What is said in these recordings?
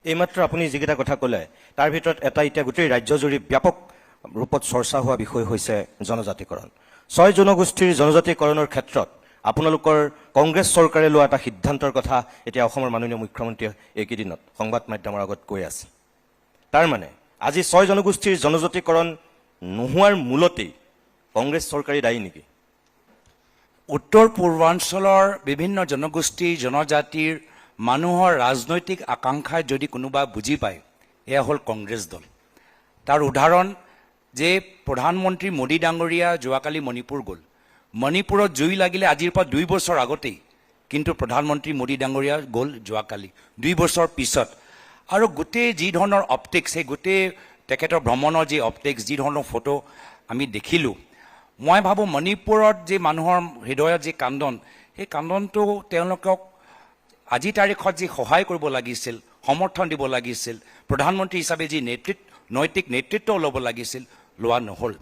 এইমাত্ৰ আপুনি যিকেইটা কথা ক'লে তাৰ ভিতৰত এটা এতিয়া গোটেই ৰাজ্যজুৰি ব্যাপক ৰূপত চৰ্চা হোৱা বিষয় হৈছে জনজাতিকৰণ। 6 জনগোষ্ঠীৰ জনজাতিকৰণৰ ক্ষেত্ৰত আপোনালোকৰ কংগ্ৰেছ চৰকাৰে লোৱা এটা সিদ্ধান্তৰ কথা এতিয়া অসমৰ মাননীয় মুখ্যমন্ত্ৰীয়ে এইকেইদিনত সংবাদ মাধ্যমৰ আগত কৈ আছে। তাৰ মানে আজি 6 জনগোষ্ঠীৰ জনজাতিকৰণ নোহোৱাৰ মূলতেই কংগ্ৰেছ চৰকাৰী দায়ী নেকি? উত্তৰ পূৰ্বাঞ্চলৰ বিভিন্ন জনগোষ্ঠী জনজাতিৰ মানুহৰ ৰাজনৈতিক আকাংক্ষাই যদি কোনোবা বুজি পায় এয়া হ'ল কংগ্ৰেছ দল। তাৰ উদাহৰণ যে প্ৰধানমন্ত্ৰী মোদী ডাঙৰীয়া যোৱাকালি মণিপুৰ গ'ল। মণিপুৰত জুই লাগিলে আজিৰ পৰা 2 বছৰ আগতেই, কিন্তু প্ৰধানমন্ত্ৰী মোদী ডাঙৰীয়া গ'ল যোৱাকালি 2 বছৰ পিছত। আৰু গোটেই যি ধৰণৰ অপটিক্স, সেই গোটেই তেখেতৰ ভ্ৰমণৰ যি অপটিক্স, যি ধৰণৰ ফটো আমি দেখিলোঁ, মই ভাবোঁ মণিপুৰত যে মানুহৰ হৃদয়ত যি কান্দন, সেই কান্দনটো তেওঁলোকক আজি তাৰিখত যি সহায় কৰিব লাগিছিল, সমৰ্থন দিব লাগিছিল, প্ৰধানমন্ত্ৰী হিচাপে যি নৈতিক নেতৃত্ব ল'ব লাগিছিল, লোৱা নহ'ল।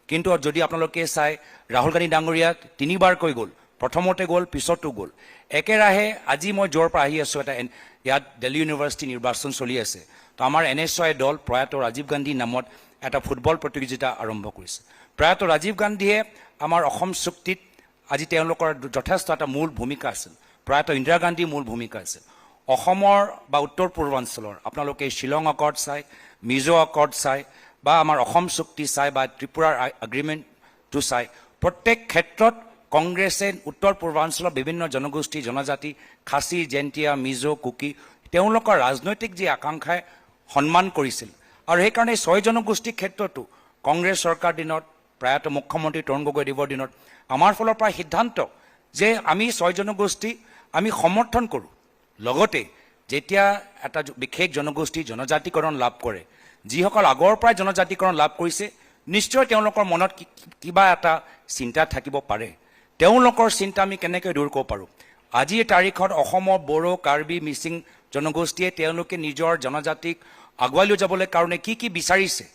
কিন্তু যদি আপোনালোকে চাই ৰাহুল গান্ধী ডাঙৰীয়া 3 বাৰকৈ গ'ল, প্ৰথমতে গ'ল, পিছতো গ'ল। একেৰাহে আজি মই য'ৰ পৰা আহি আছোঁ, এটা ইয়াত দিল্লী ইউনিভাৰ্চিটি নিৰ্বাচন চলি আছে, তো আমাৰ NSY দল প্ৰয়াত ৰাজীৱ গান্ধী নামত এটা ফুটবল প্ৰতিযোগিতা আৰম্ভ কৰিছে। প্ৰয়াত ৰাজীৱ গান্ধীয়ে আমাৰ অসম চুক্তিত আজি তেওঁলোকৰ যথেষ্ট এটা মূল ভূমিকা আছিল। প্ৰয়াত ইন্দিৰা গান্ধীৰ মূল ভূমিকা আছিল। অসমৰ বা উত্তৰ পূৰ্বাঞ্চলৰ আপোনালোকে শ্বিলং একৰ্ড চাই, মিজো একৰ্ড চাই, বা আমাৰ অসম চুক্তি চাই, বা ত্ৰিপুৰাৰ এগ্ৰিমেণ্টটো চাই, প্ৰত্যেক ক্ষেত্ৰত কংগ্ৰেছে উত্তৰ পূৰ্বাঞ্চলৰ বিভিন্ন জনগোষ্ঠী জনজাতি, খাচী, জেন্তিয়া, মিজো, কুকি, তেওঁলোকৰ ৰাজনৈতিক যি আকাংক্ষাই সন্মান কৰিছিল। আৰু সেইকাৰণে 6 জনগোষ্ঠীৰ ক্ষেত্ৰতো কংগ্ৰেছ চৰকাৰ দিনত, প্ৰয়াত মুখ্যমন্ত্ৰী তৰুণ গগৈদেৱৰ দিনত আমাৰ ফালৰ পৰা সিদ্ধান্ত যে আমি 6 জনগোষ্ঠী আমি সমৰ্থন কৰোঁ। লগতে যেতিয়া এটা বিশেষ জনগোষ্ঠী জনজাতিকৰণ লাভ কৰে, যিসকল আগৰ পৰাই জনজাতিকৰণ লাভ কৰিছে, নিশ্চয় তেওঁলোকৰ মনত কিবা এটা চিন্তা থাকিব পাৰে। তেওঁলোকৰ চিন্তা আমি কেনেকৈ দূৰ কৰিব পাৰোঁ? আজিৰ তাৰিখত অসমৰ বড়ো, কাৰ্বি, মিচিং জনগোষ্ঠীয়ে তেওঁলোকে নিজৰ জনজাতিক আগুৱাই লৈ যাবলৈ কাৰণে কি বিচাৰিছে,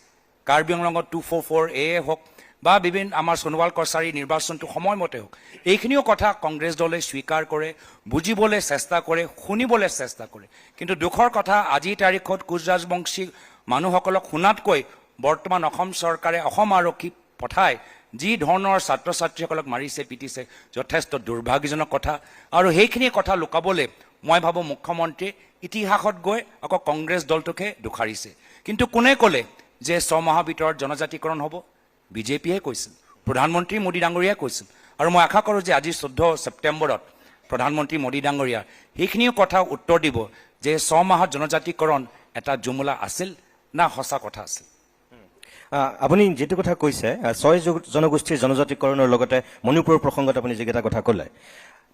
কাৰ্বি আংলঙত 244A হওক বা বিভিন্ন আমাৰ সোণোৱাল কছাৰী নিৰ্বাচনটো সময়মতে হওক, এইখিনিও কথা কংগ্ৰেছ দলে স্বীকাৰ কৰে, বুজিবলৈ চেষ্টা কৰে, শুনিবলৈ চেষ্টা কৰে। কিন্তু দুখৰ কথা, আজিৰ তাৰিখত কোচ ৰাজবংশী মানুহসকলক শুনাতকৈ বৰ্তমান অসম চৰকাৰে, অসম আৰক্ষী পঠাই যি ধৰণৰ ছাত্ৰ ছাত্ৰীসকলক মাৰিছে, পিটিছে, যথেষ্ট দুৰ্ভাগ্যজনক কথা। আৰু সেইখিনি কথা লুকাবলৈ মই ভাবোঁ মুখ্যমন্ত্ৰীয়ে ইতিহাসত গৈ আকৌ কংগ্ৰেছ দলটোকে দোষাৰিছে। কিন্তু কোনে ক'লে যে 6 মাহৰ ভিতৰত জনজাতিকৰণ হ'ব? বিজেপিয়ে কৈছিল, প্ৰধানমন্ত্ৰী মোদী ডাঙৰীয়াই কৈছিল। আৰু মই আশা কৰোঁ যে আজি 14 ছেপ্টেম্বৰত প্ৰধানমন্ত্ৰী মোদী ডাঙৰীয়া সেইখিনিও কথা উত্তৰ দিব যে 6 মাহত জনজাতিকৰণ এটা জুমলা আছিল না সঁচা কথা আছিল। আপুনি যিটো কথা কৈছে 6 জনগোষ্ঠীৰ জনজাতিকৰণৰ লগতে মণিপুৰৰ প্ৰসংগত আপুনি যিকেইটা কথা ক'লে,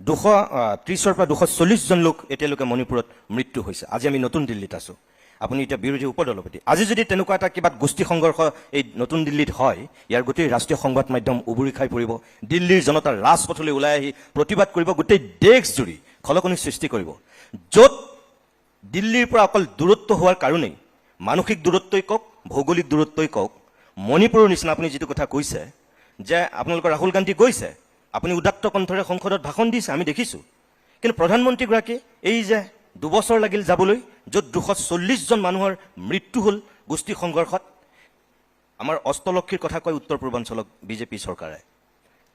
230ৰ পৰা 240 জন লোক এতিয়ালৈকে মণিপুৰত মৃত্যু হৈছে। আজি আমি নতুন দিল্লীত আছোঁ, আপুনি এতিয়া বিৰোধী উপদলপতি। আজি যদি তেনেকুৱা এটা কিবা গোষ্ঠী সংঘৰ্ষ এই নতুন দিল্লীত হয়, ইয়াৰ গোটেই ৰাষ্ট্ৰীয় সংবাদ মাধ্যম উবুৰি খাই পৰিব। দিল্লীৰ জনতাৰ ৰাজপথলৈ ওলাই আহি প্ৰতিবাদ কৰিব, গোটেই দেশজুৰি খলকনি সৃষ্টি কৰিব। য'ত দিল্লীৰ পৰা অকল দূৰত্ব হোৱাৰ কাৰণেই, মানসিক দূৰত্বই কওক, ভৌগোলিক দূৰত্বই কওক, মণিপুৰৰ নিচিনা আপুনি যিটো কথা কৈছে যে আপোনালোকৰ ৰাহুল গান্ধী গৈছে, আপুনি উদাত্ত কণ্ঠৰে সংসদত ভাষণ দিছে, আমি দেখিছোঁ। কিন্তু প্ৰধানমন্ত্ৰীগৰাকী এই যে 2 বছৰ লাগিল যাবলৈ, য'ত 240 জন মানুহৰ মৃত্যু হ'ল গোষ্ঠী সংঘৰ্ষত। আমাৰ অষ্টলক্ষীৰ কথা কয় উত্তৰ পূৰ্বাঞ্চলক বিজেপি চৰকাৰে।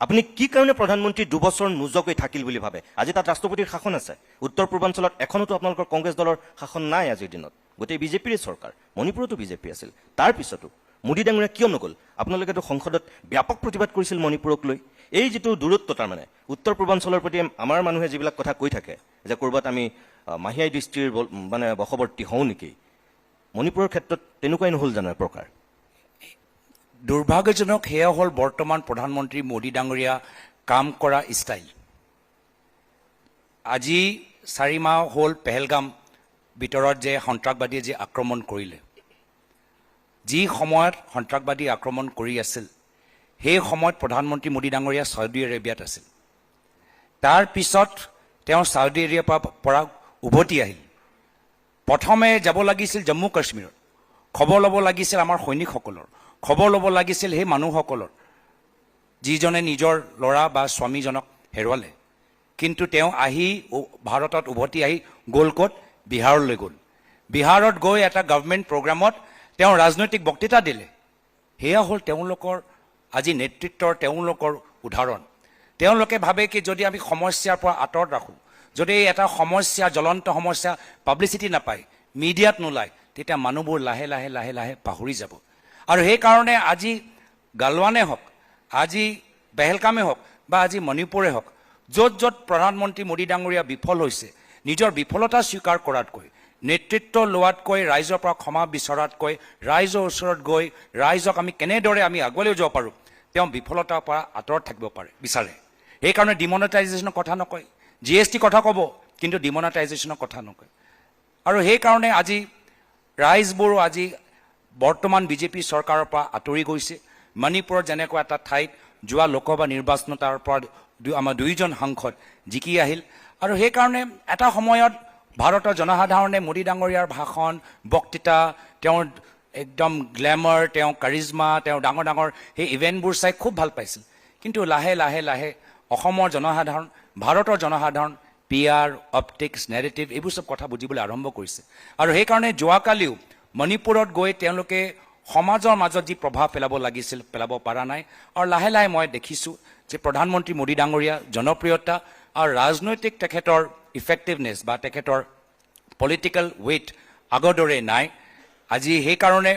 আপুনি কি কাৰণে প্ৰধানমন্ত্ৰী 2 বছৰ নোযোৱাকৈ থাকিল বুলি ভাবে? আজি তাত ৰাষ্ট্ৰপতিৰ শাসন আছে, উত্তৰ পূৰ্বাঞ্চলত এখনতো আপোনালোকৰ কংগ্ৰেছ দলৰ শাসন নাই আজিৰ দিনত, গোটেই বিজেপিৰে চৰকাৰ। মণিপুৰতো বিজেপি আছিল, তাৰপিছতো মোদী ডাঙৰীয়া কিয় নগ'ল? আপোনালোকেতো সংসদত ব্যাপক প্ৰতিবাদ কৰিছিল মণিপুৰক লৈ। এই যিটো দূৰত্ব, তাৰমানে উত্তৰ পূৰ্বাঞ্চলৰ প্ৰতি আমাৰ মানুহে যিবিলাক কথা কৈ থাকে যে ক'ৰবাত আমি মাহিয়াই দৃষ্টিৰ মানে বশৱৰ্তী হওঁ নেকি, মণিপুৰৰ ক্ষেত্ৰত তেনেকুৱাই নহ'ল জানো প্ৰকাৰ? দুৰ্ভাগ্যজনক সেয়া হ'ল বৰ্তমান প্ৰধানমন্ত্ৰী মোদী ডাঙৰীয়া কাম কৰা ষ্টাইল। আজি 4 মাহ হ'ল পেহেলগাম ভিতৰত যে সন্ত্ৰাসবাদীয়ে যে আক্ৰমণ কৰিলে, যি সময়ত সন্ত্ৰাসবাদী আক্ৰমণ কৰি আছিল, সেই সময়ত প্ৰধানমন্ত্ৰী মোদী ডাঙৰীয়া ছৌদি আৰবিয়াত আছিল। তাৰপিছত তেওঁ ছৌদি আৰবিয়াৰ পৰা উভতি আহিল। প্ৰথমে যাব লাগিছিল জম্মু কাশ্মীৰত, খবৰ ল'ব লাগিছিল আমাৰ সৈনিকসকলৰ, খবৰ ল'ব লাগিছিল সেই মানুহসকলৰ যিজনে নিজৰ ল'ৰা বা স্বামীজনক হেৰুৱালে। কিন্তু তেওঁ আহি ভাৰতত উভতি আহি গ'ল ক'ত? বিহাৰলৈ গ'ল। বিহাৰত গৈ এটা গভৰ্ণমেণ্ট প্ৰগ্ৰামত তেওঁ ৰাজনৈতিক বক্তৃতা দিলে। সেয়া হ'ল তেওঁলোকৰ আজি নেতৃত্বৰ তেওঁলোকৰ উদাহৰণ। তেওঁলোকে ভাবে কি যদি আমি সমস্যাৰ পৰা আঁতৰত ৰাখোঁ, যদি এটা সমস্যা জ্বলন্ত সমস্যা পাব্লিচিটি নাপায়, মিডিয়াত নোলায়, তেতিয়া মানুহবোৰ লাহে লাহে লাহে লাহে পাহৰি যাব। আৰু সেইকাৰণে আজি গালৱানে হওক, আজি পেহেলগামে হওক বা আজি মণিপুৰে হওক, য'ত য'ত প্ৰধানমন্ত্ৰী মোদী ডাঙৰীয়া বিফল হৈছে, নিজৰ বিফলতা স্বীকাৰ কৰাতকৈ, নেতৃত্ব লোৱাতকৈ, ৰাইজৰ পৰা ক্ষমা বিচৰাতকৈ, ৰাইজৰ ওচৰত গৈ ৰাইজক আমি কেনেদৰে আমি আগুৱাই যাব পাৰোঁ, তেওঁ বিফলতাৰ পৰা আঁতৰত থাকিব বিচাৰে। সেইকাৰণে ডিমনেটাইজেশ্যনৰ কথা নকয়, GST কথা ক'ব, কিন্তু ডিমনেটাইজেশ্যনৰ কথা নকয়। আৰু সেইকাৰণে আজি ৰাইজবোৰো আজি বৰ্তমান বিজেপি চৰকাৰৰ পৰা আঁতৰি গৈছে। মণিপুৰত যেনেকুৱা এটা ঠাইত যোৱা লোকসভা নিৰ্বাচনত তাৰ পৰা আমাৰ 2জন সাংসদ জিকি আহিল। আৰু সেইকাৰণে এটা সময়ত ভাৰতৰ জনসাধাৰণে মোদী ডাঙৰীয়াৰ ভাষণ, বক্তৃতা, তেওঁৰ একদম গ্লেমাৰ, তেওঁ কাৰিজমা, তেওঁ ডাঙৰ ডাঙৰ সেই ইভেণ্টবোৰ চাই খুব ভাল পাইছিল। কিন্তু লাহে লাহে লাহে অসমৰ জনসাধাৰণ, ভাৰতৰ জনসাধাৰণ PR, অপটিক্স, নেৰেটিভ এইবোৰ চব কথা বুজিবলৈ আৰম্ভ কৰিছে। আৰু সেইকাৰণে যোৱাকালিও মণিপুৰত গৈ তেওঁলোকে সমাজৰ মাজত যি প্ৰভাৱ পেলাব লাগিছিল পেলাব পৰা নাই। আৰু লাহে লাহে মই দেখিছোঁ যে প্ৰধানমন্ত্ৰী মোদী ডাঙৰীয়া জনপ্ৰিয়তা আৰু ৰাজনৈতিক তেখেতৰ ইফেক্টিভনেছ বা তেখেতৰ পলিটিকেল ৱেইট আগৰ দৰে নাই। আজি সেইকাৰণে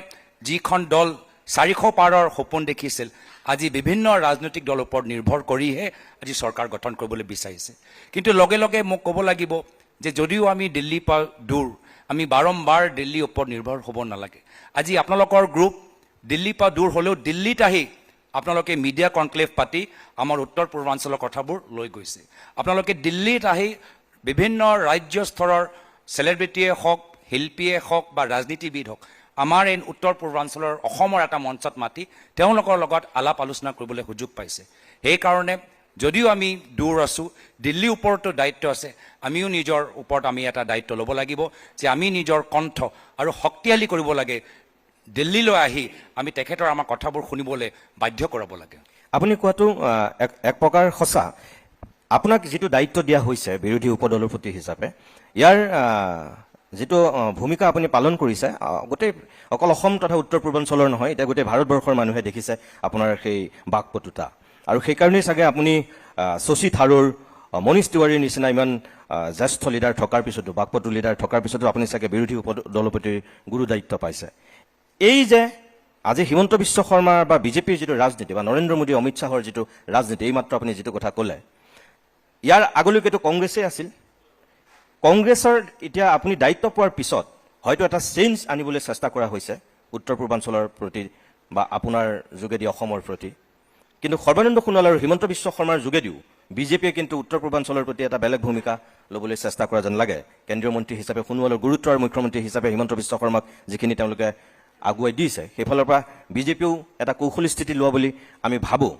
যিখন দল 400 পাৰৰ সপোন দেখিছিল, আজি বিভিন্ন ৰাজনৈতিক দলৰ ওপৰত নিৰ্ভৰ কৰিহে আজি চৰকাৰ গঠন কৰিবলৈ বিচাৰিছে। কিন্তু লগে লগে মোক ক'ব লাগিব যে যদিও আমি দিল্লীৰ পৰা দূৰ, আমি বাৰম্বাৰ দিল্লীৰ ওপৰত নিৰ্ভৰ হ'ব নালাগে। আজি আপোনালোকৰ গ্ৰুপ দিল্লীৰ পৰা দূৰ হ'লেও দিল্লীত আহি আপোনালোকে মিডিয়া কনক্লেভ পাতি আমাৰ উত্তৰ পূৰ্বাঞ্চলৰ কথাবোৰ লৈ গৈছে। আপোনালোকে দিল্লীত আহি বিভিন্ন ৰাজ্য স্তৰৰ চেলিব্ৰিটিয়ে হওক, শিল্পীয়ে হওক বা ৰাজনীতিবিদ হওক, আমাৰ এই উত্তৰ পূৰ্বাঞ্চলৰ অসমৰ এটা মঞ্চত মাতি তেওঁলোকৰ লগত আলাপ আলোচনা কৰিবলৈ সুযোগ পাইছে। সেইকাৰণে যদিও আমি দূৰ আছোঁ, দিল্লীৰ ওপৰতো দায়িত্ব আছে, আমিও নিজৰ ওপৰত আমি এটা দায়িত্ব ল'ব লাগিব যে আমি নিজৰ কণ্ঠ আৰু শক্তিশালী কৰিব লাগে। দিল্লীলৈ আহি আমি তেখেতৰ আমাৰ কথাবোৰ শুনিবলৈ বাধ্য কৰাব লাগে। আপুনি কোৱাটো এক প্ৰকাৰ সঁচা। আপোনাক যিটো দায়িত্ব দিয়া হৈছে বিৰোধী উপদলপতি হিচাপে, ইয়াৰ যিটো ভূমিকা আপুনি পালন কৰিছে, গোটেই অকল অসম তথা উত্তৰ পূৰ্বাঞ্চলৰ নহয়, এতিয়া গোটেই ভাৰতবৰ্ষৰ মানুহে দেখিছে আপোনাৰ সেই বাকপটুতা। আৰু সেইকাৰণেই চাগে আপুনি শশী থাৰুৰ, মনীষ তিৱাৰীৰ নিচিনা ইমান জ্যেষ্ঠ লিডাৰ থকাৰ পিছতো, বাকপটু লিডাৰ থকাৰ পিছতো আপুনি চাগে বিৰোধী উপদলপতিৰ গুৰু দায়িত্ব পাইছে। এই যে আজি হিমন্ত বিশ্ব শৰ্মাৰ বা বিজেপিৰ যিটো ৰাজনীতি বা নৰেন্দ্ৰ মোদী, অমিত শ্বাহৰ যিটো ৰাজনীতি, এইমাত্ৰ আপুনি যিটো কথা ক'লে, ইয়াৰ আগলৈকেতো কংগ্ৰেছেই আছিল। কংগ্ৰেছৰ এতিয়া আপুনি দায়িত্ব পোৱাৰ পিছত হয়তো এটা চেঞ্জ আনিবলৈ চেষ্টা কৰা হৈছে উত্তৰ পূৰ্বাঞ্চলৰ প্ৰতি বা আপোনাৰ যোগেদি অসমৰ প্ৰতি। কিন্তু সৰ্বানন্দ সোণোৱাল আৰু হিমন্ত বিশ্ব শৰ্মাৰ যোগেদিও বিজেপিয়ে কিন্তু উত্তৰ পূৰ্বাঞ্চলৰ প্ৰতি এটা বেলেগ ভূমিকা ল'বলৈ চেষ্টা কৰা যেন লাগে। কেন্দ্ৰীয় মন্ত্ৰী হিচাপে সোণোৱালৰ গুৰুত্ব আৰু মুখ্যমন্ত্ৰী হিচাপে হিমন্ত বিশ্ব শৰ্মাক যিখিনি তেওঁলোকে আগুৱাই দিছে, সেইফালৰ পৰা বিজেপিও এটা কৌশলী স্থিতি লোৱা বুলি আমি ভাবোঁ।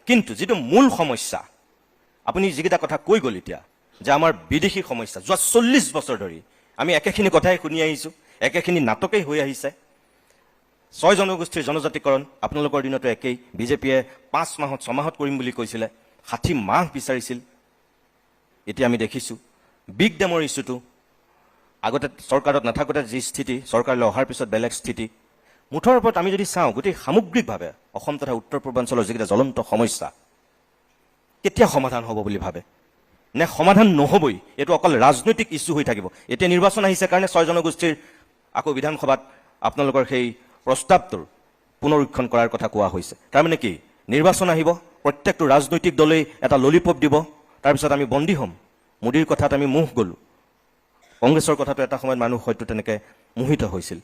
কিন্তু যিটো মূল সমস্যা, আপুনি যিকেইটা কথা কৈ গ'ল এতিয়া, যে আমাৰ বিদেশী সমস্যা, যোৱা 40 বছৰ ধৰি আমি একেখিনি কথাই শুনি আহিছোঁ, একেখিনি নাটকেই হৈ আহিছে। 6 জনগোষ্ঠীৰ জনজাতিকৰণ আপোনালোকৰ দিনতো একেই। বিজেপিয়ে 5 মাহত 6 মাহত কৰিম বুলি কৈছিলে, 60 মাহ বিচাৰিছিল। এতিয়া আমি দেখিছোঁ বিগ ডেমৰ ইছ্যুটো আগতে চৰকাৰত নাথাকোঁতে যি স্থিতি, চৰকাৰলৈ অহাৰ পিছত বেলেগ স্থিতি। মুঠৰ ওপৰত আমি যদি চাওঁ গোটেই সামগ্ৰিকভাৱে অসম তথা উত্তৰ পূৰ্বাঞ্চলৰ যিকেইটা জ্বলন্ত সমস্যা কেতিয়া সমাধান হ'ব বুলি ভাবে, নে সমাধান নহ'বই, এইটো অকল ৰাজনৈতিক ইছ্যু হৈ থাকিব? এতিয়া নিৰ্বাচন আহিছে কাৰণে 6 জনগোষ্ঠীৰ আকৌ বিধানসভাত আপোনালোকৰ সেই প্ৰস্তাৱটোৰ পুনৰীক্ষণ কৰাৰ কথা কোৱা হৈছে। তাৰমানে কি, নিৰ্বাচন আহিব, প্ৰত্যেকটো ৰাজনৈতিক দলেই এটা ললিপপ দিব, তাৰপিছত আমি বন্দী হ'ম। মোদীৰ কথাত আমি মোহ গ'লোঁ, কংগ্ৰেছৰ কথাটো এটা সময়ত মানুহ হয়তো তেনেকৈ মোহিত হৈছিল।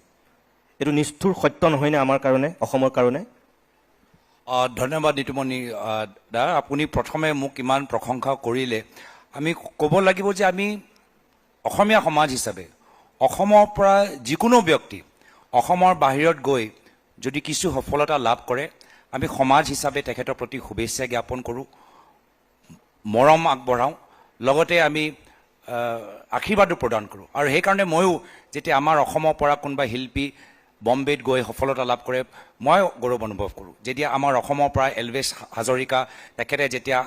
এইটো নিষ্ঠুৰ সত্য নহয়নে আমাৰ কাৰণে, অসমৰ কাৰণে? ধন্যবাদ নিতুমণি দা, আপুনি প্ৰথমে মোক ইমান প্ৰশংসা কৰিলে। আমি ক'ব লাগিব যে আমি অসমীয়া সমাজ হিচাপে অসমৰ পৰা যিকোনো ব্যক্তি অসমৰ বাহিৰত গৈ যদি কিছু সফলতা লাভ কৰে, আমি সমাজ হিচাপে তেখেতৰ প্ৰতি শুভেচ্ছা জ্ঞাপন কৰোঁ, মৰম আগবঢ়াওঁ, লগতে আমি আশীৰ্বাদো প্ৰদান কৰোঁ। আৰু সেইকাৰণে ময়ো যেতিয়া আমাৰ অসমৰ পৰা কোনোবা শিল্পী বম্বেত গৈ সফলতা লাভ কৰে, মই গৌৰৱ অনুভৱ কৰোঁ। যেতিয়া আমাৰ অসমৰ পৰা এলভেছ হাজৰিকা তেখেতে যেতিয়া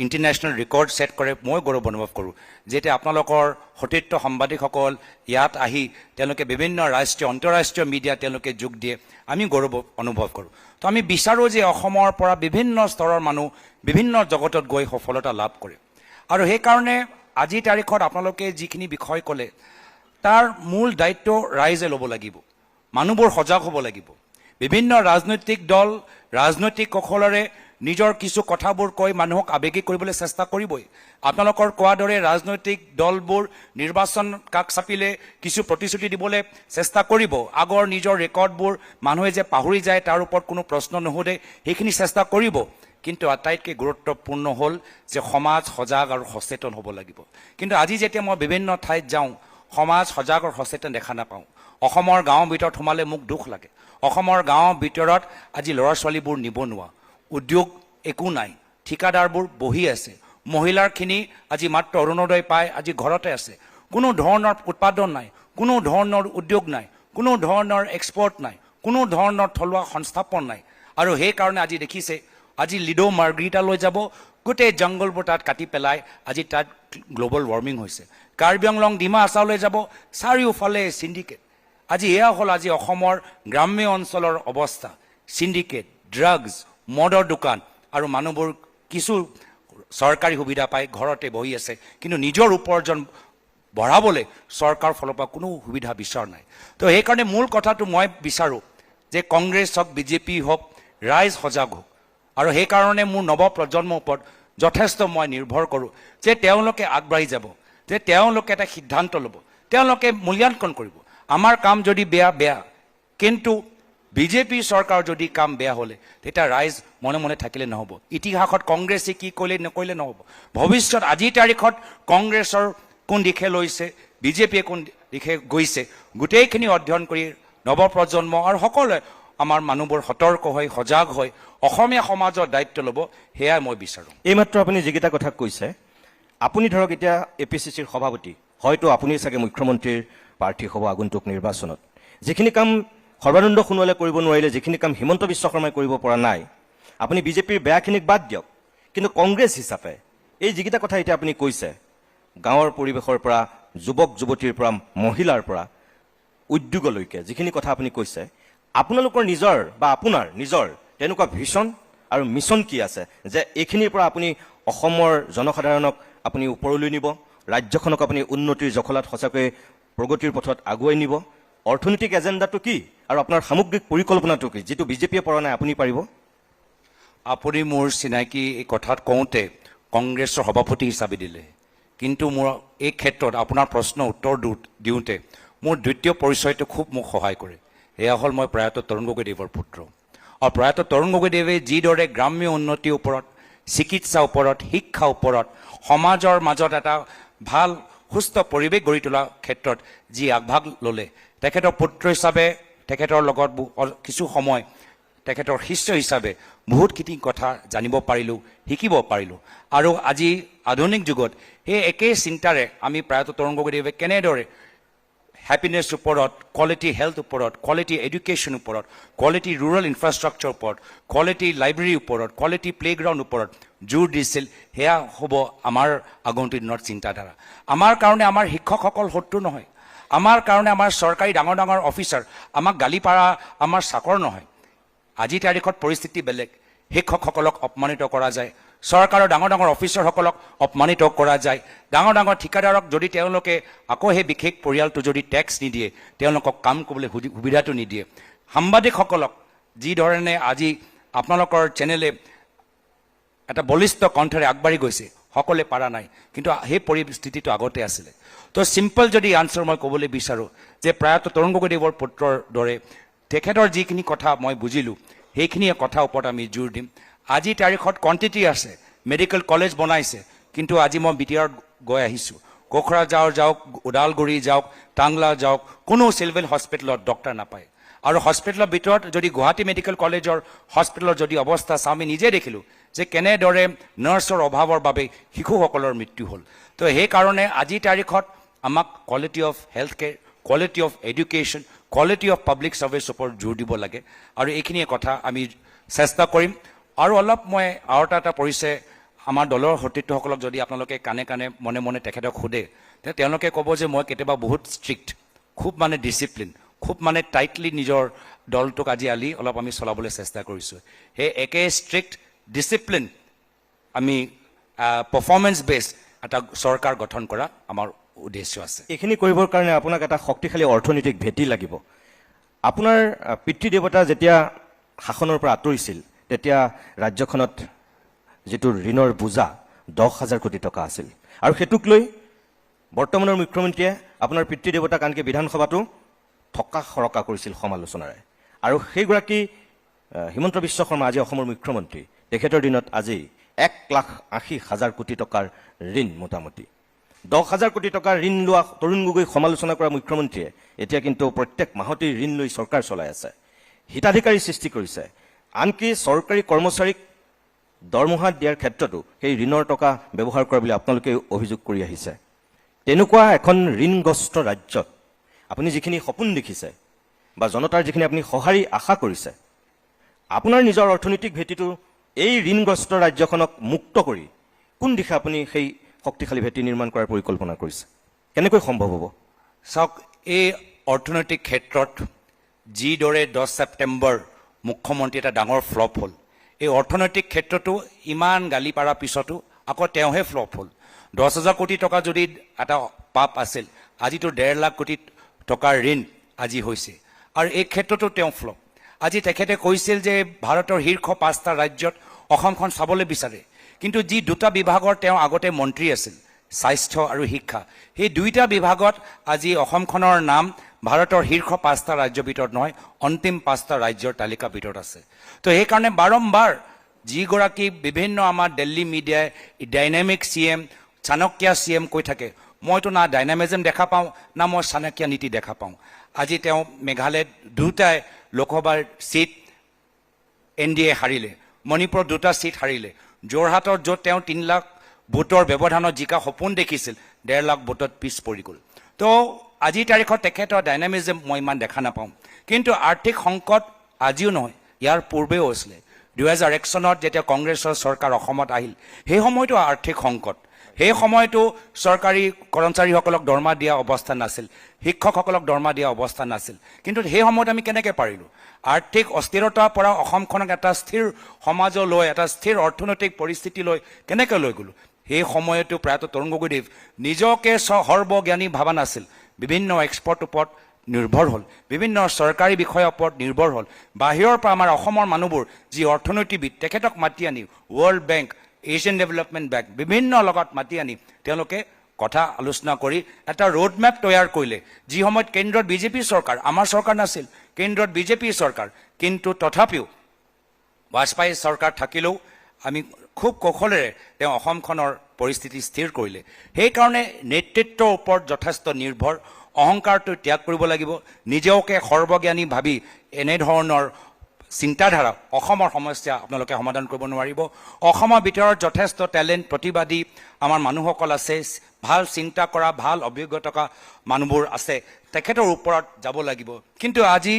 ইণ্টাৰনেশ্যনেল ৰেকৰ্ড ছেট কৰে মই গৌৰৱ অনুভৱ কৰোঁ যেতিয়া আপোনালোকৰ সতীৰ্থ সাংবাদিকসকল ইয়াত আহি তেওঁলোকে বিভিন্ন ৰাষ্ট্ৰীয় আন্তঃৰাষ্ট্ৰীয় মিডিয়া তেওঁলোকে যোগ দিয়ে আমি গৌৰৱ অনুভৱ কৰোঁ তো আমি বিচাৰোঁ যে অসমৰ পৰা বিভিন্ন স্তৰৰ মানুহ বিভিন্ন জগতত গৈ সফলতা লাভ কৰে আৰু সেইকাৰণে আজিৰ তাৰিখত আপোনালোকে যিখিনি বিষয় ক'লে তাৰ মূল দায়িত্ব ৰাইজে ল'ব লাগিব মানুহবোৰ সজাগ হ'ব লাগিব বিভিন্ন ৰাজনৈতিক দল ৰাজনৈতিক কৌশলেৰে নিজৰ কিছু কথাবোৰ কৈ মানুহক আৱেগিক কৰিবলৈ চেষ্টা কৰিবই আপোনালোকৰ কোৱাৰ দৰে ৰাজনৈতিক দলবোৰ নিৰ্বাচন কাষ চাপিলে কিছু প্ৰতিশ্ৰুতি দিবলৈ চেষ্টা কৰিব আগৰ নিজৰ ৰেকৰ্ডবোৰ মানুহে যে পাহৰি যায় তাৰ ওপৰত কোনো প্ৰশ্ন নুসুধে সেইখিনি চেষ্টা কৰিব কিন্তু আটাইতকৈ গুৰুত্বপূৰ্ণ হ'ল যে সমাজ সজাগ আৰু সচেতন হ'ব লাগিব কিন্তু আজি যেতিয়া মই বিভিন্ন ঠাইত যাওঁ সমাজ সজাগ আৰু সচেতন দেখা নাপাওঁ অসমৰ গাঁৱৰ ভিতৰত সোমালে মোক দুখ লাগে অসমৰ গাঁৱৰ ভিতৰত আজি ল'ৰা ছোৱালীবোৰ নিবনুৱা উদ্যোগ একো নাই ঠিকাদাৰবোৰ বহি আছে মহিলাৰখিনি আজি মাত্ৰ অৰুণোদয় পায় আজি ঘৰতে আছে কোনো ধৰণৰ উৎপাদন নাই কোনো ধৰণৰ উদ্যোগ নাই কোনো ধৰণৰ এক্সপৰ্ট নাই কোনো ধৰণৰ থলুৱা সংস্থাপন নাই আৰু সেইকাৰণে আজি দেখিছে আজি লিডো মাৰ্গ্ৰিটা লৈ যাব গোটেই জংগলবোৰ তাত কাটি পেলাই আজি তাত গ্ল'বেল ৱাৰ্মিং হৈছে কাৰ্বি আংলং ডিমা হাছাওলৈ যাব চাৰিওফালে চিণ্ডিকেট আজি এয়া হ'ল আজি অসমৰ গ্ৰাম্য অঞ্চলৰ অৱস্থা চিণ্ডিকেট ড্ৰাগছ মদৰ দোকান আৰু মানুহবোৰ কিছু চৰকাৰী সুবিধা পাই ঘৰতে বহি আছে কিন্তু নিজৰ উপাৰ্জন বঢ়াবলৈ চৰকাৰৰ ফালৰ পৰা কোনো সুবিধা বিচৰা নাই তো সেইকাৰণে মূল কথাটো মই বিচাৰোঁ যে কংগ্ৰেছ হওক বিজেপি হওক ৰাইজ সজাগ হওক আৰু সেইকাৰণে মোৰ নৱপ্ৰজন্মৰ ওপৰত যথেষ্ট মই নিৰ্ভৰ কৰোঁ যে তেওঁলোকে আগবাঢ়ি যাব যে তেওঁলোকে এটা সিদ্ধান্ত ল'ব তেওঁলোকে মূল্যাংকন কৰিব আমাৰ কাম যদি বেয়া কিন্তু বিজেপি চৰকাৰ যদি কাম বেয়া হ'লে তেতিয়া ৰাইজ মনে মনে থাকিলে নহ'ব ইতিহাসত কংগ্ৰেছে কি কৰিলে নকৰিলে নহ'ব ভৱিষ্যত আজিৰ তাৰিখত কংগ্ৰেছৰ কোন দিশে লৈছে বিজেপিয়ে কোন দিশে গৈছে গোটেইখিনি অধ্যয়ন কৰি নৱপ্ৰজন্ম আৰু সকলোৱে আমাৰ মানুহবোৰ সতৰ্ক হৈ সজাগ হৈ অসমীয়া সমাজৰ দায়িত্ব ল'ব সেয়াই মই বিচাৰোঁ এইমাত্ৰ আপুনি যিকেইটা কথা কৈছে আপুনি ধৰক এতিয়া APCCৰ সভাপতি হয়তো আপুনি চাগে মুখ্যমন্ত্ৰীৰ প্ৰাৰ্থী হ'ব আগন্তুক নিৰ্বাচনত যিখিনি কাম সৰ্বানন্দ সোণোৱালে কৰিব নোৱাৰিলে যিখিনি কাম হিমন্ত বিশ্ব শৰ্মাই কৰিব পৰা নাই আপুনি বিজেপিৰ বেয়াখিনিক বাদ দিয়ক কিন্তু কংগ্ৰেছ হিচাপে এই যিকেইটা কথা এতিয়া আপুনি কৈছে গাঁৱৰ পৰিৱেশৰ পৰা যুৱক যুৱতীৰ পৰা মহিলাৰ পৰা উদ্যোগলৈকে যিখিনি কথা আপুনি কৈছে আপোনালোকৰ নিজৰ বা আপোনাৰ নিজৰ তেনেকুৱা ভিছন আৰু মিছন কি আছে যে এইখিনিৰ পৰা আপুনি অসমৰ জনসাধাৰণক আপুনি ওপৰলৈ নিব ৰাজ্যখনক আপুনি উন্নতিৰ জখলাত সঁচাকৈ প্ৰগতিৰ পথত আগুৱাই নিব অৰ্থনৈতিক এজেণ্ডাটো কি আৰু আপোনাৰ সামগ্ৰিক পৰিকল্পনাটো কি যিটো বিজেপিয়ে পৰা নাই আপুনি পাৰিব আপুনি মোৰ চিনাকি এই কথাত কওঁতে কংগ্ৰেছৰ সভাপতি হিচাপে দিলে কিন্তু মোৰ এই ক্ষেত্ৰত আপোনাৰ প্ৰশ্ন উত্তৰ দিওঁতে মোৰ দ্বিতীয় পৰিচয়টো খুব মোক সহায় কৰে এয়া হ'ল মই প্ৰয়াত তৰুণ গগৈদেৱৰ পুত্ৰ আৰু প্ৰয়াত তৰুণ গগৈদেৱে যিদৰে গ্ৰাম্য উন্নতিৰ ওপৰত চিকিৎসাৰ ওপৰত শিক্ষাৰ ওপৰত সমাজৰ মাজত এটা ভাল সুস্থ পৰিৱেশ গঢ়ি তোলাৰ ক্ষেত্ৰত যি আগভাগ ল'লে তেখেতৰ পুত্ৰ হিচাপে তেখেতৰ লগত কিছু সময় তেখেতৰ শিষ্য হিচাপে বহুতখিনি কথা জানিব পাৰিলোঁ শিকিব পাৰিলোঁ আৰু আজি আধুনিক যুগত সেই একেই চিন্তাৰে আমি প্ৰয়াত তৰুণ গগৈদেৱে কেনেদৰে হ্যাপিনেছ ওপৰত কোৱালিটি হেল্থ ওপৰত কোৱালিটি এডুকেশ্যন ওপৰত কোৱালিটি ৰুৰেল ইনফ্ৰাষ্ট্ৰাকচাৰ ওপৰত কোৱালিটি লাইব্ৰেৰীৰ ওপৰত কোৱালিটি প্লেগ্ৰাউণ্ড ওপৰত জোৰ দিছিল সেয়া হ'ব আমাৰ আগন্তুক দিনৰ চিন্তাধাৰা আমাৰ কাৰণে আমাৰ শিক্ষকসকল শত্ৰু নহয় আমাৰ কাৰণে আমাৰ চৰকাৰী ডাঙৰ ডাঙৰ অফিচাৰ আমাক গালি পাৰা আমাৰ চাকৰ নহয় আজিৰ তাৰিখত পৰিস্থিতি বেলেগ শিক্ষকসকলক অপমানিত কৰা যায় চৰকাৰৰ ডাঙৰ ডাঙৰ অফিচাৰসকলক অপমানিত কৰা যায় ডাঙৰ ডাঙৰ ঠিকাদাৰক যদি তেওঁলোকে আকৌ সেই বিশেষ পৰিয়ালটো যদি টেক্স নিদিয়ে তেওঁলোকক কাম কৰিবলৈ সুবিধাটো নিদিয়ে সাংবাদিকসকলক যিধৰণে আজি আপোনালোকৰ চেনেলে এটা বলিষ্ঠ কণ্ঠৰে আগবাঢ়ি গৈছে সকলোৱে পাৰা নাই কিন্তু সেই পৰিস্থিতিটো আগতে আছিলে তো চিম্পল যদি আনচাৰ মই ক'বলৈ বিচাৰোঁ যে প্ৰয়াত তৰুণ গগৈদেৱৰ পুত্ৰৰ দৰে তেখেতৰ যিখিনি কথা মই বুজিলোঁ সেইখিনিয়ে কথা ওপৰত আমি জোৰ দিম আজিৰ তাৰিখত কোৱাণ্টিটি আছে মেডিকেল কলেজ বনাইছে কিন্তু আজি মই BTR গৈ আহিছোঁ কোকৰাঝাৰ যাওক ওদালগুৰি যাওক টাংলা যাওক কোনো চিভিল হস্পিটেলত ডক্টৰ নাপায় আৰু হস্পিটেলৰ ভিতৰত যদি গুৱাহাটী মেডিকেল কলেজৰ হস্পিটেলৰ যদি অৱস্থা চাওঁ আমি নিজে দেখিলোঁ যে কেনেদৰে নাৰ্ছৰ অভাৱৰ বাবে শিশুসকলৰ মৃত্যু হ'ল তো সেইকাৰণে আজিৰ তাৰিখত আমাক quality of health care quality of education quality of public service ওপৰত জোৰ দিব লাগে আৰু এইখিনিয়ে কথা আমি চেষ্টা কৰিম আৰু অলপ মই আৰু এটা পৰিচয় আমাৰ দলৰ সতীৰ্থসকলক যদি আপোনালোকে কাণে কাণে মনে মনে তেখেতক সোধে তেওঁলোকে ক'ব যে মই কেতিয়াবা বহুত ষ্ট্ৰিক্ট, খুব মানে ডিচিপ্লিন, খুব মানে টাইটলি নিজৰ দলটোক আজি আলি অলপ আমি চলাবলৈ চেষ্টা কৰিছোঁ। সেই একে ষ্ট্ৰিক্ট ডিচিপ্লিন আমি পাৰফৰ্মেঞ্চ বেছ এটা চৰকাৰ গঠন কৰা আমাৰ উদ্দেশ্য আছে। এইখিনি কৰিবৰ কাৰণে আপোনাক এটা শক্তিশালী অৰ্থনৈতিক ভেটি লাগিব। আপোনাৰ পিতৃদেৱতা যেতিয়া শাসনৰ পৰা আঁতৰিছিল তেতিয়া ৰাজ্যখনত যিটো ঋণৰ বোজা 10,000 কোটি টকা আছিল, আৰু সেইটোক লৈ বৰ্তমানৰ মুখ্যমন্ত্ৰীয়ে আপোনাৰ পিতৃদেৱতাক আনকি বিধানসভাতো থকা সৰকা কৰিছিল সমালোচনাৰে। আৰু সেইগৰাকী হিমন্ত বিশ্ব শৰ্মা আজি অসমৰ মুখ্যমন্ত্ৰী, তেখেতৰ দিনত আজি 1,80,000 কোটি টকাৰ ঋণ, মোটামুটি 10,000 কোটি টকাৰ ঋণ লোৱা তৰুণ গগৈ সমালোচনা কৰা মুখ্যমন্ত্ৰীয়ে এতিয়া কিন্তু প্ৰত্যেক মাহতে ঋণ লৈ চৰকাৰ চলাই আছে, হিতাধিকাৰী সৃষ্টি কৰিছে। আনকি চৰকাৰী কৰ্মচাৰীক দৰমহা দিয়াৰ ক্ষেত্ৰতো সেই ঋণৰ টকা ব্যৱহাৰ কৰা বুলি আপোনালোকে অভিযোগ কৰি আহিছে। তেনেকুৱা এখন ঋণগ্ৰস্ত ৰাজ্যত আপুনি যিখিনি সপোন দেখিছে বা জনতাৰ যিখিনি আপুনি সঁহাৰি আশা কৰিছে, আপোনাৰ নিজৰ অৰ্থনৈতিক ভেটিটো এই ঋণগ্ৰস্ত ৰাজ্যখনক মুক্ত কৰি কোন দিশে আপুনি সেই শক্তিশালী ভেটি নিৰ্মাণ কৰাৰ পৰিকল্পনা কৰিছে? কেনেকৈ সম্ভৱ হ'ব? চাওক, এই অৰ্থনৈতিক ক্ষেত্ৰত যিদৰে 10 ছেপ্টেম্বৰ মুখ্যমন্ত্ৰী এটা ডাঙৰ ফ্লপ হ'ল, এই অৰ্থনৈতিক ক্ষেত্ৰতো ইমান গালি পাৰাৰ পিছতো আকৌ তেওঁহে ফ্লপ হ'ল। 10,000 কোটি টকা যদি এটা পাপ আছিল, আজিতো 1.5 লাখ কোটি টকাৰ ঋণ আজি হৈছে, আৰু এই ক্ষেত্ৰতো তেওঁ ফ্লপ। আজি তেখেতে কৈছিল যে ভাৰতৰ শীৰ্ষ 5টা ৰাজ্যত অসমখন চাবলৈ বিচাৰে, কিন্তু যি 2টা বিভাগৰ তেওঁ আগতে মন্ত্ৰী আছিল, স্বাস্থ্য আৰু শিক্ষা, সেই 2টা বিভাগত আজি অসমখনৰ নাম ভাৰতৰ শীৰ্ষ 5টা ৰাজ্যৰ ভিতৰত নহয়, অন্তিম 5টা ৰাজ্যৰ তালিকাৰ ভিতৰত আছে। তো সেইকাৰণে বাৰম্বাৰ যিগৰাকী বিভিন্ন আমাৰ দিল্লী মিডিয়াই ডাইনামিক CM, চাণক্য CM কৈ থাকে, মইতো না ডাইনামিজম দেখা পাওঁ না মই চাণক্য নীতি দেখা পাওঁ। আজি তেওঁ মেঘালয়ত 2টাই লোকসভাৰ চিট NDA হাৰিলে, মণিপুৰত 2টা চিট হাৰিলে, যোৰহাটত য'ত তেওঁ 3 লাখ ভোটৰ ব্যৱধানত জিকা সপোন দেখিছিল 1.5 লাখ ভোটত পিছ পৰি গ'ল। তো আজিৰ তাৰিখত তেখেতৰ ডাইনামিজম মই ইমান দেখা নাপাওঁ। কিন্তু আৰ্থিক সংকট আজিও নহয়, ইয়াৰ পূৰ্বেও হৈছিলে। 2001 চনত যেতিয়া কংগ্ৰেছৰ চৰকাৰ অসমত আহিল, সেই সময়তো আৰ্থিক সংকট, সেই সময়তো চৰকাৰী কৰ্মচাৰীসকলক দৰমহা দিয়া অৱস্থা নাছিল, শিক্ষকসকলক দৰমহা দিয়া অৱস্থা নাছিল। কিন্তু সেই সময়ত আমি কেনেকৈ পাৰিলোঁ? আৰ্থিক অস্থিৰতাৰ পৰা অসমখনক এটা স্থিৰ সমাজলৈ, এটা স্থিৰ অৰ্থনৈতিক পৰিস্থিতিলৈ কেনেকৈ লৈ গ'লোঁ? সেই সময়তো প্ৰায়তো তৰুণ গগৈদেৱ নিজকে সৰ্বজ্ঞানী ভাবা নাছিল, বিভিন্ন এক্সপাৰ্ট ওপৰত নিৰ্ভৰ হ'ল, বিভিন্ন চৰকাৰী বিষয়াৰ ওপৰত নিৰ্ভৰ হ'ল। বাহিৰৰ পৰা আমাৰ অসমৰ মানুহবোৰ যি অৰ্থনীতিবিদ, তেখেতক মাতি আনি world bank, Asian development bank, বিভিন্ন লগত মাতি আনি তেওঁলোকে কথা আলোচনা কৰি এটা ৰোড মেপ তৈয়াৰ কৰিলে। যি সময়ত কেন্দ্ৰত বিজেপি চৰকাৰ, আমাৰ চৰকাৰ নাছিল, কেন্দ্ৰত বিজেপি চৰকাৰ, কিন্তু তথাপিও বাজপেয়ী চৰকাৰ থাকিলেও আমি খুব কৌশলেৰে তেওঁ অসমখনৰ পৰিস্থিতি স্থিৰ কৰিলে। সেইকাৰণে নেতৃত্বৰ ওপৰত যথেষ্ট নিৰ্ভৰ, অহংকাৰটো ত্যাগ কৰিব লাগিব, নিজকে সৰ্বজ্ঞানী ভাবি এনেধৰণৰ চিন্তাধাৰা অসমৰ সমস্যা আপোনালোকে সমাধান কৰিব নোৱাৰিব। অসমৰ ভিতৰত যথেষ্ট টেলেণ্ট, প্ৰতিবাদী আমাৰ মানুহসকল আছে, ভাল চিন্তা কৰা, ভাল অভিজ্ঞতা থকা মানুহবোৰ আছে, তেখেতৰ ওপৰত যাব লাগিব। কিন্তু আজি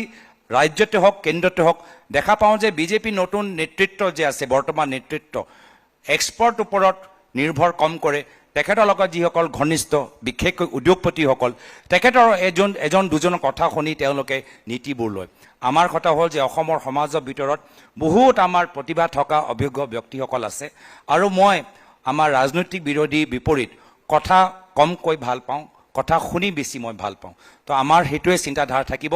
ৰাজ্যতে হওক কেন্দ্ৰতে হওক দেখা পাওঁ যে বিজেপি নতুন নেতৃত্ব যে আছে, বৰ্তমান নেতৃত্ব এক্সপাৰ্ট ওপৰত নিৰ্ভৰ কম কৰে। তেখেতৰ লগত যিসকল ঘনিষ্ঠ, বিশেষকৈ উদ্যোগপতিসকল, তেখেতৰ এজন দুজনৰ কথা শুনি তেওঁলোকে নীতিবোৰ লয়। আমাৰ কথা হ'ল যে অসমৰ সমাজৰ ভিতৰত বহুত আমাৰ প্ৰতিভা থকা অভিজ্ঞ ব্যক্তিসকল আছে, আৰু মই আমাৰ ৰাজনৈতিক বিৰোধী বিপৰীত কথা কমকৈ ভাল পাওঁ, কথা শুনি বেছি মই ভাল পাওঁ। তো আমাৰ সেইটোৱে চিন্তাধাৰা থাকিব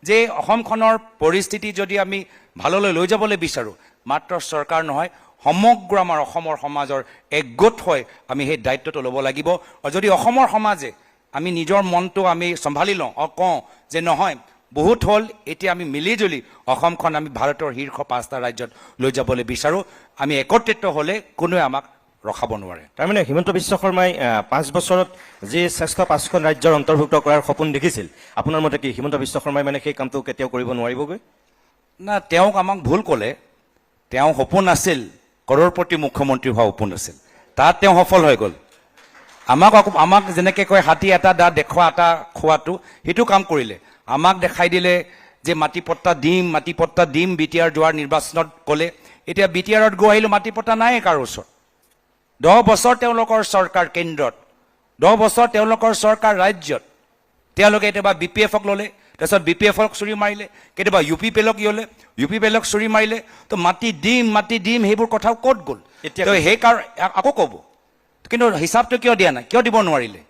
যে অসমখনৰ পৰিস্থিতি যদি আমি ভাললৈ লৈ যাবলৈ বিচাৰোঁ, মাত্ৰ চৰকাৰ নহয়, সমগ্ৰ আমাৰ অসমৰ সমাজৰ একগোট হৈ আমি সেই দায়িত্বটো ল'ব লাগিব। আৰু যদি অসমৰ সমাজে আমি নিজৰ মনটো আমি চম্ভালি লওঁ আৰু কওঁ যে নহয় বহুত হ'ল, এতিয়া আমি মিলিজুলি অসমখন আমি ভাৰতৰ শীৰ্ষ 5টা ৰাজ্যত লৈ যাবলৈ বিচাৰোঁ, আমি একত্ৰিত হ'লে কোনোৱে আমাক ৰখাব নোৱাৰে। তাৰমানে হিমন্ত বিশ্ব শৰ্মাই 5 বছৰত যি শ্ৰেষ্ঠ 5খন ৰাজ্যৰ অন্তৰ্ভুক্ত কৰাৰ সপোন দেখিছিল, আপোনাৰ মতে কি হিমন্ত বিশ্ব শৰ্মাই মানে সেই কামটো কেতিয়াও কৰিব নোৱাৰিবগৈ? না, তেওঁক আমাক ভুল ক'লে। তেওঁ সপোন আছিল, কৰোড়পতি মুখ্যমন্ত্ৰী হোৱা সপোন আছিল, তাত তেওঁ সফল হৈ গ'ল। আমাক যেনেকৈ কয় হাতী এটা দা দেখুওৱা এটা খোৱাটো, সেইটো কাম কৰিলে। আমাক দেখাই দিলে যে মাটি পট্টা দিম BTR যোৱাৰ নিৰ্বাচনত ক'লে, এতিয়া BTRত গৈ আহিলোঁ, মাটি পট্টা নাই কাৰো ওচৰত। 10 বছৰ তেওঁলোকৰ চৰকাৰ কেন্দ্ৰত, 10 বছৰ তেওঁলোকৰ চৰকাৰ ৰাজ্যত, তেওঁলোকে কেতিয়াবা BPF-ক ল'লে, তাৰপিছত BPF-ক চুৰি মাৰিলে, কেতিয়াবা UPPL-ক ল'লে, UPPL-ক চুৰি মাৰিলে, তো মাটি দিম সেইবোৰ কথাও ক'ত গ'ল? এতিয়া তো আকৌ ক'ব, কিন্তু হিচাপটো কিয় দিয়া নাই, কিয় দিব নোৱাৰিলে?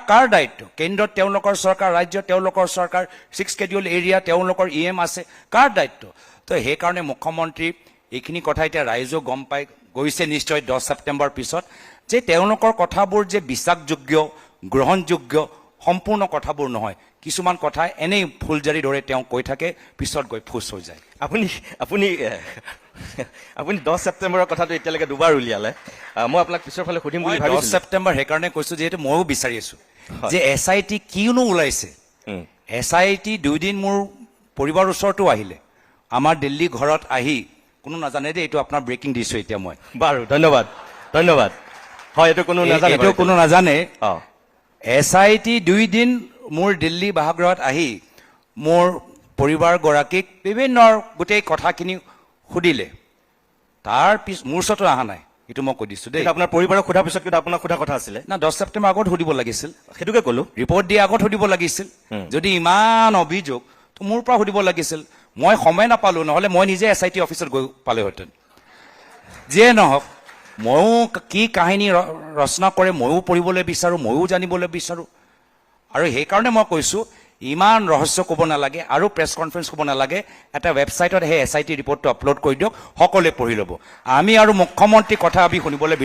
কাৰ দায়িত্ব? কেন্দ্ৰত তেওঁলোকৰ চৰকাৰ, ৰাজ্যত তেওঁলোকৰ চৰকাৰ, 6 schedule এৰিয়া তেওঁলোকৰ EM আছে, কাৰ দায়িত্ব? তো সেইকাৰণে মুখ্যমন্ত্ৰী এইখিনি কথা এতিয়া ৰাইজেও গম পাই গৈছে নিশ্চয় 10 ছেপ্টেম্বৰ পিছত, যে তেওঁলোকৰ কথাবোৰ যে বিশ্বাসযোগ্য, গ্ৰহণযোগ্য সম্পূৰ্ণ কথাবোৰ নহয়, কিছুমান কথা এনেই ফুলজাৰি দৰে তেওঁ কৈ থাকে, পিছত গৈ ফুচ হৈ যায়। আপুনি আপুনি আপুনি 10 ছেপ্টেম্বৰৰ কথাটো এতিয়ালৈকে দুবাৰ উলিয়ালে। মই আপোনাক পিছৰ ফালে সুধিম মই বুলি 10 ভাবিছিলোঁ। ছেপ্টেম্বৰ সেইকাৰণে কৈছোঁ, যিহেতু ময়ো বিচাৰি আছোঁ যে SIT কিনো ওলাইছে। SIT 2 দিন মোৰ পৰিবাৰৰ ওচৰতো আহিলে, আমাৰ দিল্লী ঘৰত আহি, কোনো নাজানে দেই, এইটো আপোনাৰ ব্ৰেকিং দিছোঁ এতিয়া মই। বাৰু ধন্যবাদ ধন্যবাদ। হয়, এইটো কোনো নাজানে এইটো কোনো নাজানে। অঁ SIT 2 দিন মোৰ দিল্লী বাসগৃহত আহি মোৰ পৰিবাৰগৰাকীক বিভিন্ন গোটেই কথাখিনি সুধিলে, তাৰ মোৰ ওচৰতো অহা নাই, এইটো মই কৈ দিছোঁ দেই। কিন্তু আপোনাৰ পৰিবাৰক সোধাৰ পিছত কিন্তু আপোনাক সোধা কথা আছিলে, না 10 ছেপ্টেম্বৰ আগত সুধিব লাগিছিল, সেইটোকে ক'লো। ৰিপৰ্ট দিয়া আগত সুধিব লাগিছিল। যদি ইমান অভিযোগ, তো মোৰ পৰা সুধিব লাগিছিল। মই সময় নাপালোঁ, নহ'লে মই নিজে SIT অফিচত গৈ পালেহেঁতেন। যিয়ে নহওক, ময়ো কি কাহিনী ৰচনা কৰে ময়ো পঢ়িবলৈ বিচাৰোঁ, ময়ো জানিবলৈ বিচাৰোঁ। আৰু সেইকাৰণে মই কৈছোঁ, ইমান ৰহস্য ক'ব নালাগে আৰু প্ৰেছ কনফাৰেঞ্চ ক'ব নালাগে, এটা ৱেবছাইটত সেই SIT ৰিপৰ্টটো আপলোড কৰি দিয়ক, সকলোৱে পঢ়ি ল'ব। আমি আৰু মুখ্যমন্ত্ৰীৰ কথা আমি শুনিবলৈ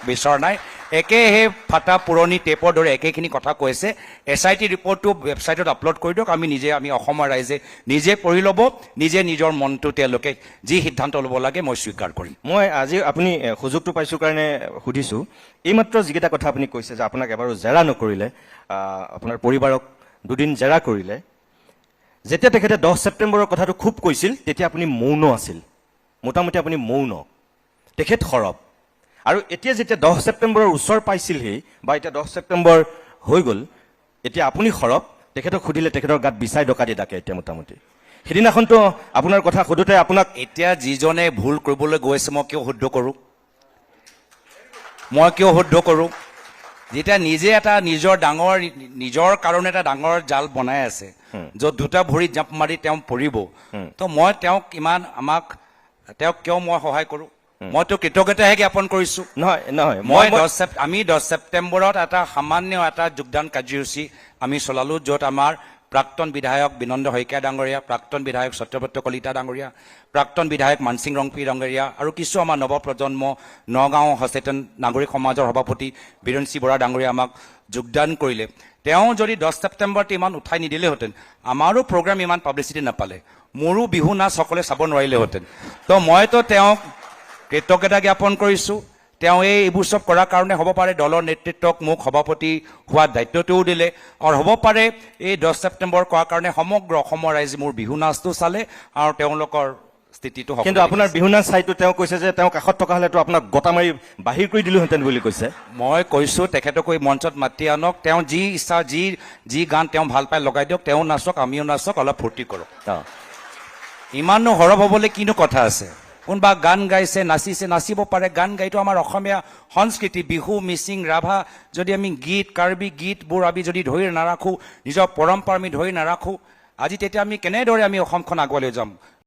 বিচৰা নাই। একে সেই ফাটা পুৰণি টেপৰ দৰে একেখিনি কথা কৈছে। SIT ৰিপৰ্টটো ৱেবছাইটত আপলোড কৰি দিয়ক, আমি অসমৰ ৰাইজে নিজে পঢ়ি ল'ব, নিজে নিজৰ মনটো তেওঁলোকে যি সিদ্ধান্ত ল'ব লাগে মই স্বীকাৰ কৰিম। মই আজি আপুনি সুযোগটো পাইছোঁ কাৰণে সুধিছোঁ, এইমাত্ৰ যিকেইটা কথা আপুনি কৈছে যে আপোনাক এবাৰো জেৰা নকৰিলে, আপোনাৰ পৰিবাৰক 2 দিন জেৰা কৰিলে, যেতিয়া তেখেতে 10 ছেপ্টেম্বৰৰ কথাটো খুব কৈছিল, তেতিয়া আপুনি মৌন আছিল, মোটামুটি আপুনি মৌন, তেখেত সৰব। আৰু এতিয়া যেতিয়া 10 ছেপ্টেম্বৰৰ ওচৰ পাইছিলহি, বা এতিয়া 10 ছেপ্টেম্বৰ হৈ গ'ল, এতিয়া আপুনি সৰব, তেখেতক সুধিলে তেখেতৰ গাত বিচাই ডকাতি ডাকে এতিয়া মোটামুটি। সেইদিনাখনতো আপোনাৰ কথা সোধোতে আপোনাক এতিয়া যিজনে ভুল কৰিবলৈ গৈ আছে, মই কিয় শুদ্ধ কৰোঁ? মই কিয় শুদ্ধ কৰোঁ? যেতিয়া নিজে এটা নিজৰ কাৰণে এটা ডাঙৰ জাল বনাই আছে, য'ত 2টা ভৰিত জাপ মাৰি তেওঁ পৰিব, তো মই তেওঁক কিয় মই সহায় কৰোঁ? মইতো কৃতজ্ঞতাহে জ্ঞাপন কৰিছোঁ। নহয় আমি 10 ছেপ্টেম্বৰত এটা সামান্য এটা যোগদান কাৰ্যসূচী আমি চলালোঁ, য'ত আমাৰ প্ৰাক্তন বিধায়ক বিনন্দ শইকীয়া ডাঙৰীয়া, প্ৰাক্তন বিধায়ক সত্যব্ৰত কলিতা ডাঙৰীয়া, প্ৰাক্তন বিধায়ক মানসিং ৰংপি ডাঙৰীয়া, আৰু কিছু আমাৰ নৱপ্ৰজন্ম নগাঁও সচেতন নাগৰিক সমাজৰ সভাপতি বীৰেণ বৰা ডাঙৰীয়া আমাক যোগদান কৰিলে। তেওঁ যদি 10 ছেপ্টেম্বৰত ইমান উঠাই নিদিলেহেঁতেন, আমাৰো প্ৰগ্ৰাম ইমান পাব্লিচিটি নাপালে, মোৰো বিহু নাচ সকলোৱে চাব নোৱাৰিলেহেঁতেন। তো মইতো তেওঁক কৃতজ্ঞতা জ্ঞাপন কৰিছোঁ। তেওঁ এইবোৰ চব কৰাৰ কাৰণে হ'ব পাৰে দলৰ নেতৃত্বক মোক সভাপতি হোৱাৰ দায়িত্বটোও দিলে, আৰু হ'ব পাৰে এই 10 ছেপ্টেম্বৰ কৰাৰ কাৰণে সমগ্ৰ অসমৰ ৰাইজে মোৰ বিহু নাচটো চালে আৰু তেওঁলোকৰ স্থিতিটো। কিন্তু আপোনাৰ বিহু নাচ চাইটো তেওঁ কৈছে যে তেওঁ কাষত থকা হ'লেতো আপোনাক গটা মাৰি বাহিৰ কৰি দিলোহেঁতেন বুলি কৈছে। মই কৈছোঁ তেখেতক এই মঞ্চত মাতি আনক, তেওঁ যি ইচ্ছা যি গান তেওঁ ভাল পাই লগাই দিয়ক, তেওঁ নাচক, আমিও নাচক, অলপ ফূৰ্তি কৰক। ইমানো সৰব হ'বলৈ কিনো কথা আছে? কোনোবা গান গাইছে, নাচিছে, নাচিব পাৰে, গান গাইটো আমাৰ অসমীয়া সংস্কৃতি, বিহু, মিচিং, ৰাভা, যদি আমি গীত, কাৰ্বি গীতবোৰ আমি যদি ধৰি নাৰাখোঁ, নিজৰ পৰম্পৰা আমি ধৰি নাৰাখোঁ, আজি তেতিয়া আমি কেনেদৰে আমি অসমখন আগুৱাই লৈ যাম?